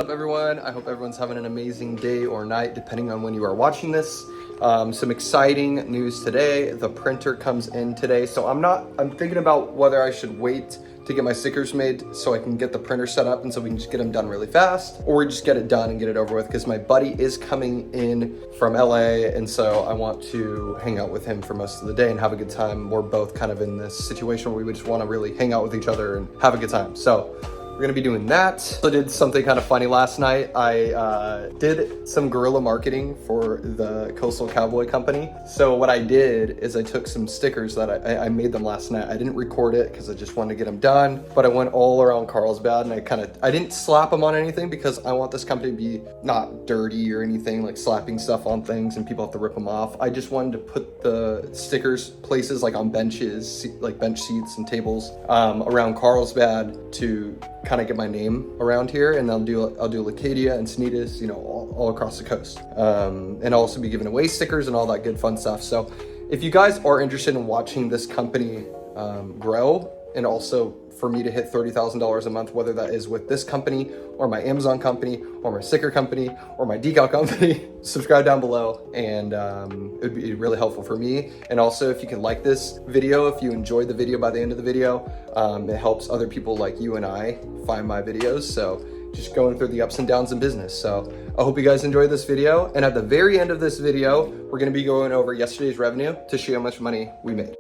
What's up everyone? I hope everyone's having an amazing day or night depending on when you are watching this. Some exciting news today. The printer comes in today. So I'm thinking about whether I should wait to get my stickers made so I can get the printer set up and so we can just get them done really fast, or just get it done and get it over with, because my buddy is coming in from LA and so I want to hang out with him for most of the day and have a good time. We're both kind of in this situation where we just want to really hang out with each other and have a good time. So we're gonna be doing that. I did something kind of funny last night. I did some guerrilla marketing for the Coastal Cowboy Company. So what I did is I took some stickers that I made them last night. I didn't record it because I just wanted to get them done, but I went all around Carlsbad and I didn't slap them on anything because I want this company to be not dirty or anything, like slapping stuff on things and people have to rip them off. I just wanted to put the stickers places like on benches, like bench seats and tables around Carlsbad to kind of get my name around here, and I'll do Leucadia and Sneatus, you know, all across the coast, and I'll also be giving away stickers and all that good fun stuff. So if you guys are interested in watching this company grow, and also for me to hit $30,000 a month, whether that is with this company or my Amazon company or my sticker company or my decal company, subscribe down below, and it would be really helpful for me. And also, if you can like this video, if you enjoyed the video by the end of the video, it helps other people like you and I find my videos. So just going through the ups and downs in business. So I hope you guys enjoyed this video. And at the very end of this video, we're gonna be going over yesterday's revenue to show you how much money we made.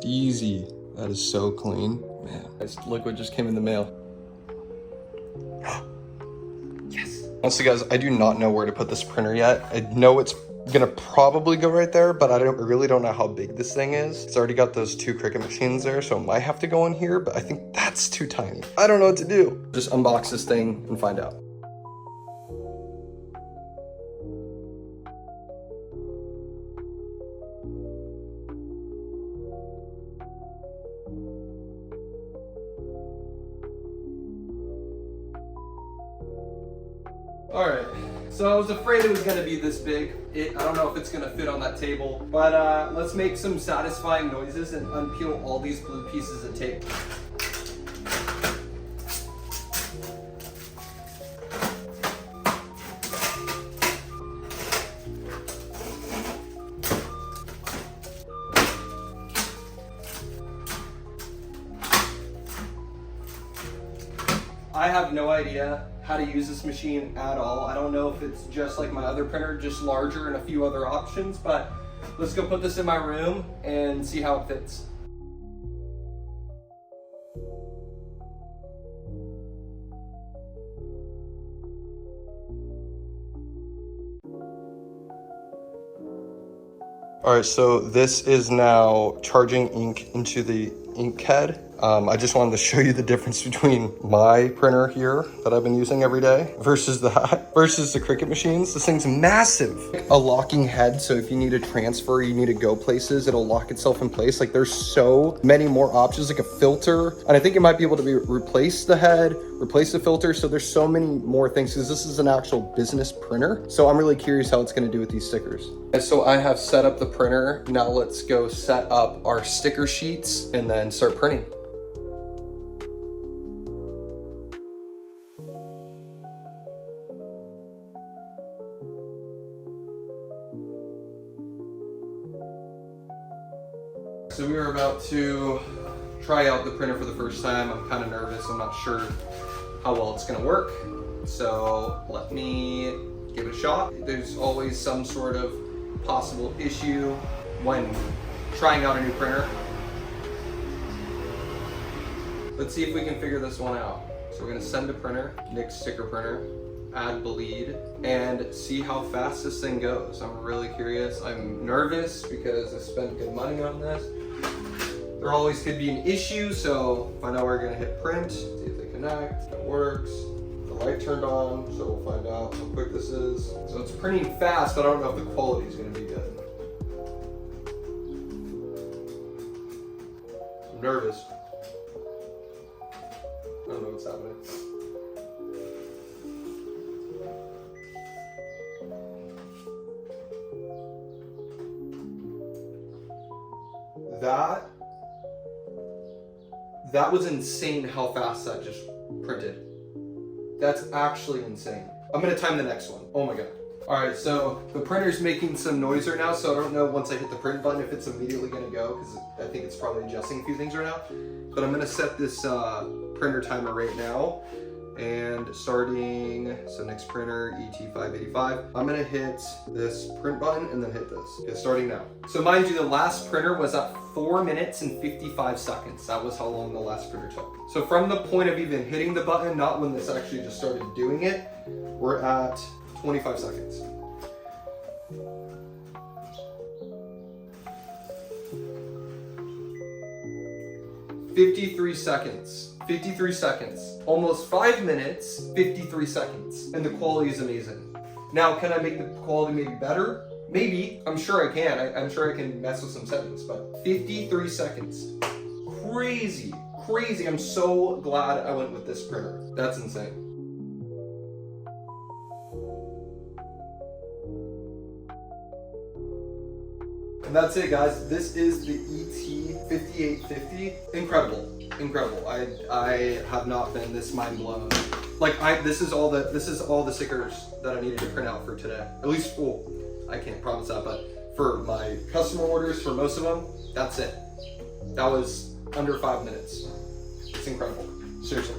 Easy. That is so clean. Man, look what just came in the mail. Yes. Honestly guys, I do not know where to put this printer yet. I know it's gonna probably go right there, but I really don't know how big this thing is. It's already got those 2 Cricut machines there, so it might have to go in here, but I think that's too tiny. I don't know what to do. Just unbox this thing and find out. All right, so I was afraid it was gonna be this big. I don't know if it's gonna fit on that table, but let's make some satisfying noises and unpeel all these blue pieces of tape. I have no idea how to use this machine at all. I don't know if it's just like my other printer, just larger and a few other options, but let's go put this in my room and see how it fits. All right, so this is now charging ink into the ink head. I just wanted to show you the difference between my printer here that I've been using every day versus the Cricut machines. This thing's massive. A locking head, so if you need to transfer, you need to go places, it'll lock itself in place. Like there's so many more options, like a filter. And I think it might be able to replace the head, replace the filter. So there's so many more things because this is an actual business printer. So I'm really curious how it's gonna do with these stickers. And so I have set up the printer. Now let's go set up our sticker sheets and then start printing. So we are about to try out the printer for the first time. I'm kind of nervous. I'm not sure how well it's gonna work. So let me give it a shot. There's always some sort of possible issue when trying out a new printer. Let's see if we can figure this one out. So we're gonna send a printer, Nick's sticker printer, add bleed, and see how fast this thing goes. I'm really curious. I'm nervous because I spent good money on this. There always could be an issue, so find out where we're gonna hit print, see if they connect, if it works. The light turned on, so we'll find out how quick this is. So it's printing fast, but I don't know if the quality is gonna be good. I'm nervous. I don't know what's happening. That was insane how fast that just printed. That's actually insane. I'm gonna time the next one. Oh my God. All right, so the printer's making some noise right now, so I don't know once I hit the print button if it's immediately gonna go, because I think it's probably adjusting a few things right now. But I'm gonna set this printer timer right now, and starting, so next printer, ET-5850. I'm gonna hit this print button and then hit this. Okay, starting now. So mind you, the last printer was at 4 minutes and 55 seconds. That was how long the last printer took. So from the point of even hitting the button, not when this actually just started doing it, we're at 25 seconds. "53 seconds. 53 seconds. Almost 5 minutes, 53 seconds. And the quality is amazing. Now, can I make the quality maybe better? Maybe. I'm sure I can. I'm sure I can mess with some settings, but 53 seconds. Crazy. Crazy. I'm so glad I went with this printer. That's insane. And that's it, guys. This is the ET-5850. Incredible. Incredible. I have not been this mind blown. Like this is all the stickers that I needed to print out for today. At least, well, I can't promise that, but for my customer orders, for most of them, that's it. That was under 5 minutes. It's incredible. Seriously.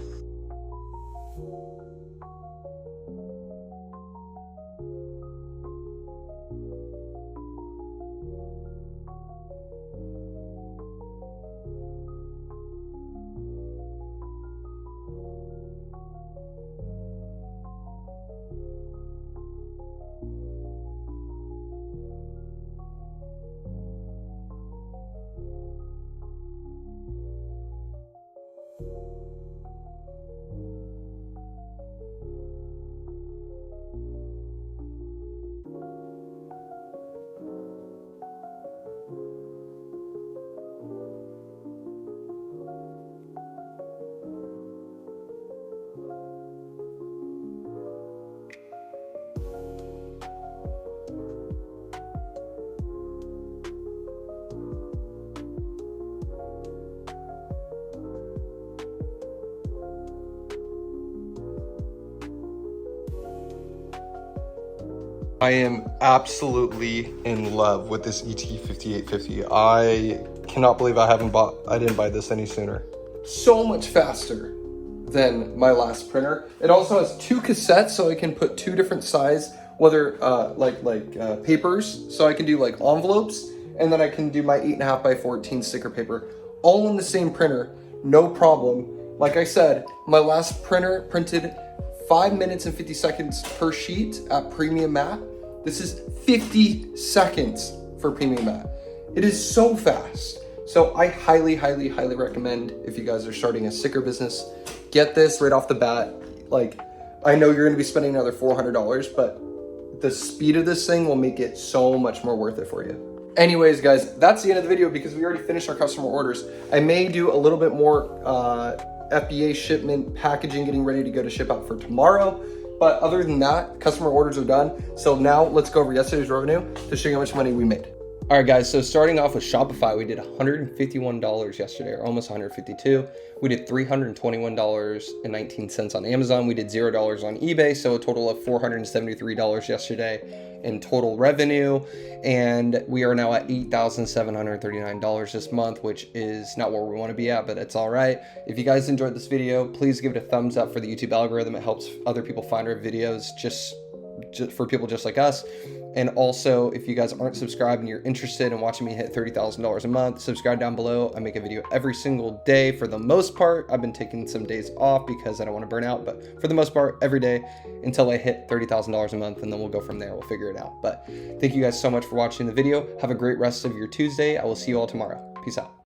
I am absolutely in love with this ET-5850. I cannot believe I didn't buy this any sooner. So much faster than my last printer. It also has 2 cassettes, so I can put 2 different size, whether papers, so I can do like envelopes, and then I can do my 8.5 by 14 sticker paper, all in the same printer, no problem. Like I said, my last printer printed 5 minutes and 50 seconds per sheet at premium matte. This is 50 seconds for premium matte. It is so fast. So I highly, highly, highly recommend, if you guys are starting a sticker business, get this right off the bat. Like, I know you're gonna be spending another $400, but the speed of this thing will make it so much more worth it for you. Anyways, guys, that's the end of the video because we already finished our customer orders. I may do a little bit more FBA shipment packaging, getting ready to go to ship out for tomorrow. But other than that, customer orders are done. So now let's go over yesterday's revenue to show you how much money we made. All right, guys, so starting off with Shopify, we did $151 yesterday, or almost $152. We did $321.19 on Amazon. We did $0 on eBay, so a total of $473 yesterday in total revenue. And we are now at $8,739 this month, which is not where we want to be at, but it's all right. If you guys enjoyed this video, please give it a thumbs up for the YouTube algorithm. It helps other people find our videos. Just for people just like us. And also, if you guys aren't subscribed and you're interested in watching me hit $30,000 a month, subscribe down below. I make a video every single day for the most part. I've been taking some days off because I don't want to burn out, but for the most part, every day until I hit $30,000 a month, and then we'll go from there. We'll figure it out. But thank you guys so much for watching the video. Have a great rest of your Tuesday. I will see you all tomorrow. Peace out.